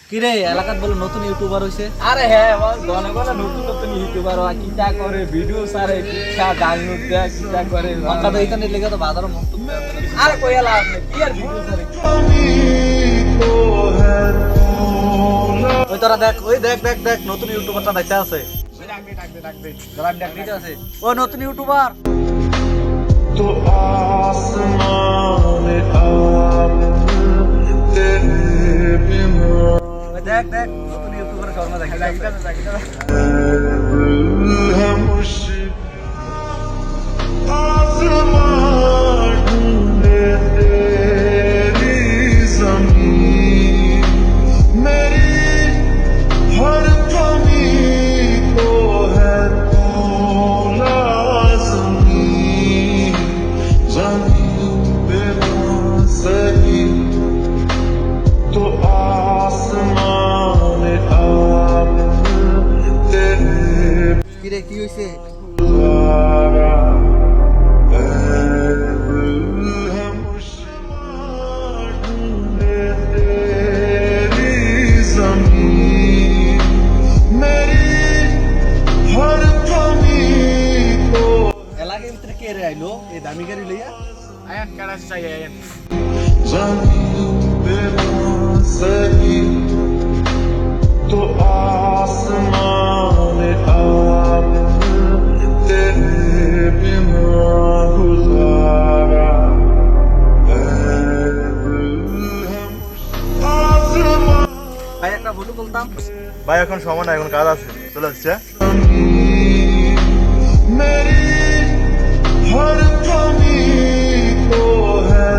কিরে এলাকাত বলে নতুন ইউটিউবার হইছে? আরে হ্যাঁ আমার গনে গনে নতুন নতুন ইউটিউবার হয় কিটা করে ভিডিও সারে কিটা ডাউনলোড দেয় কিটা করে মাথা তো এখানে লেগে তো বাজারও মন্তব্য আরে কইয়া লাভ নেই কি আর ভিডিও সারে ওই তোরা দেখ ওই দেখ দেখ দেখ নতুন ইউটিউবারটা দেখতে আছে ডাক দে আমি ডাক দিতে আছে ও নতুন ইউটিউবার तो आसमान आप तेरे बिना ওই দেখ দেখ নতুন ইউটিউবার কর্মা দেখতে আছে है मुश्किल आसमान ढूंढे तेरी ज़मीन मेरी हर कमी को है तू लाज़मी ज़मीन पे ना सही तो आसमान आप तेरे কিরে কি হইছে गुजारा है मुश्किल ढूंढे तेरी ज़मीन मेरी हर कमी को এলাকার ভিতরে কে রে আইলো এই দামি গাড়ি লইয়া আয়ান কারা চাই আয়ান ज़मीन पे ना सही तो आसमान आप तेरे बिना गुजारा आसमान ভাই একটা ফটো তুলতাম ভাই এখন সময় না, এখন কাজ আছে, চলে আসছে। मेरी हर कमी को है